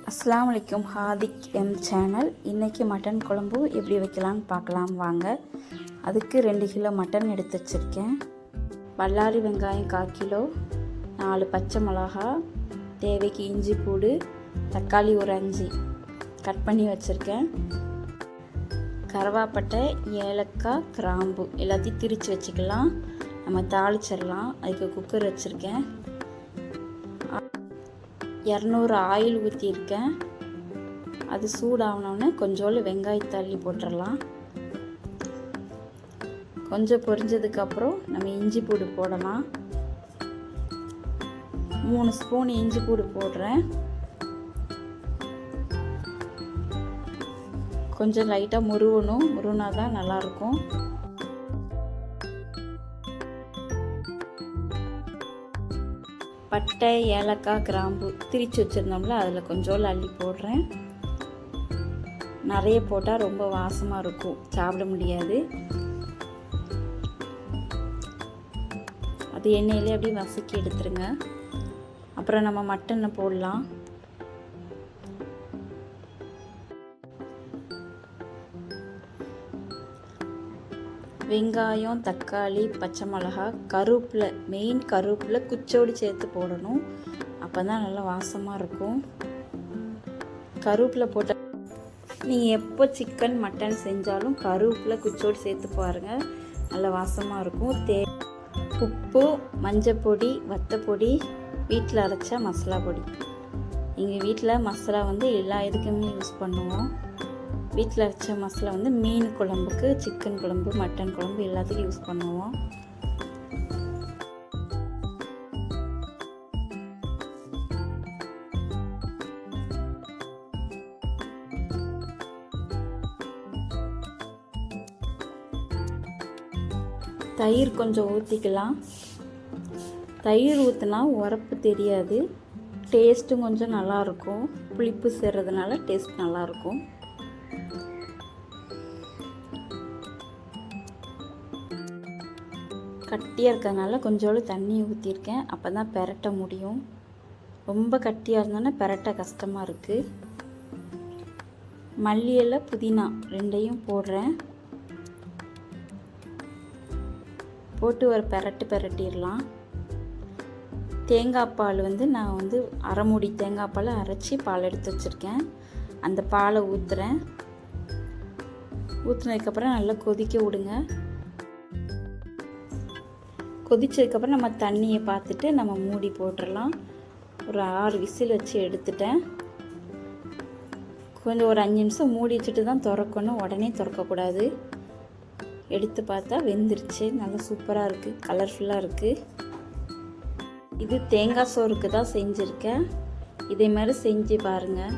அஸ்ஸலாமு அலைக்கும். ஹாதிக் M channel. இன்றைக்கி மட்டன் குழம்பு எப்படி வைக்கலான்னு பார்க்கலாம் வாங்க. அதுக்கு 2 கிலோ மட்டன் எடுத்து வச்சுருக்கேன். பல்லாரி வெங்காயம் 1/4 கிலோ, 4 பச்சை மிளகா, தேவைக்கு இஞ்சி பூடு, தக்காளி ஒரு 5 கட் பண்ணி வச்சுருக்கேன். கருவேப்பட்டை, ஏலக்காய், கிராம்பு எல்லாத்தையும் திரித்து வச்சுக்கலாம். நம்ம தாளிச்சிடலாம். அதுக்கு குக்கர் வச்சுருக்கேன். 200 ஆயில் ஊற்றியிருக்கேன். அது சூடாகணுன்னு கொஞ்சோண்டு வெங்காயத்தை அள்ளி போட்டுடலாம். கொஞ்சம் பொரிஞ்சதுக்கப்புறம் நம்ம இஞ்சி பூடு போடலாம். 3 ஸ்பூன் இஞ்சி பூடு போடுறேன். கொஞ்சம் லைட்டாக முருவனா தான் நல்லாயிருக்கும். பட்டை, ஏலக்காய், கிராம்பு திரிச்சு வச்சுருந்தோம்ல, அதில் கொஞ்சோண்டு அள்ளி போடுறேன். நிறைய போட்டால் ரொம்ப வாசமாக இருக்கும், சாப்பிட முடியாது. அது எண்ணெயிலே அப்படியே வதக்கி எடுத்துருங்க. அப்புறம் நம்ம மட்டனை போடலாம். வெங்காயம், தக்காளி, பச்சை மிளகா, கருவேப்பிலை, மெயின் கருவேப்பிலை குச்சோடு சேர்த்து போடணும். அப்போ தான் நல்லா வாசமாக இருக்கும். கருவேப்பிலை போட்ட நீங்கள் எப்போ சிக்கன் மட்டன் செஞ்சாலும் கருவேப்பிலை குச்சோடு சேர்த்து பாருங்கள், நல்லா வாசமாக இருக்கும். உப்பு, மஞ்சள் பொடி, வத்தப்பொடி, வீட்டில் அரைச்ச மசாலா பொடி. எங்கள் வீட்டில் மசாலா எல்லா இதுக்குமே யூஸ் பண்ணுவோம். வீட்டில் அரைச்ச மசாலா மீன் குழம்புக்கு, சிக்கன் குழம்பு, மட்டன் குழம்பு எல்லாத்துக்கும் யூஸ் பண்ணுவோம். தயிர் கொஞ்சம் ஊற்றிக்கலாம். தயிர் ஊற்றினா உரப்பு தெரியாது, டேஸ்ட்டும் கொஞ்சம் நல்லாயிருக்கும். புளிப்பு சேர்றதுனால டேஸ்ட் நல்லாயிருக்கும். கட்டியாக இருக்கிறதுனால கொஞ்சோண்டு தண்ணி ஊற்றிருக்கேன். அப்போ தான் பெரட்ட முடியும். ரொம்ப கட்டியாக இருந்தோன்னா பெரட்ட கஷ்டமாக இருக்குது. மல்லி இலை, புதினா 2யும் போடுறேன். போட்டு ஒரு பெரட்டிடலாம். தேங்காய் பால் நான் அரை மூடி தேங்காய் பால் அரைச்சி பால் எடுத்து வச்சுருக்கேன். அந்த பாலை ஊற்றுறேன். ஊற்றுனதுக்கப்புறம் நல்லா கொதிக்க விடுங்க. கொதிச்சதுக்கப்புறம் நம்ம தண்ணியை பார்த்துட்டு நம்ம மூடி போட்டுடலாம். ஒரு 6 விசில் வச்சு எடுத்துட்டேன். கொஞ்சம் ஒரு 5 நிமிஷம் மூடி வச்சுட்டு தான் திறக்கணும், உடனே திறக்கக்கூடாது. எடுத்து பார்த்தா வெந்துருச்சு. நல்லா சூப்பராக இருக்குது, கலர்ஃபுல்லாக இருக்குது. இது தேங்காய் சோறுக்கு தான் செஞ்சுருக்கேன். இதே மாதிரி செஞ்சு பாருங்கள்.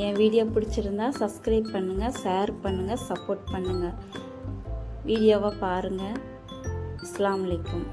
என் வீடியோ பிடிச்சிருந்தா சப்ஸ்கிரைப் பண்ணுங்கள், ஷேர் பண்ணுங்கள், சப்போர்ட் பண்ணுங்கள். வீடியோவை பாருங்கள். அஸ்ஸலாமு அலைக்கும்.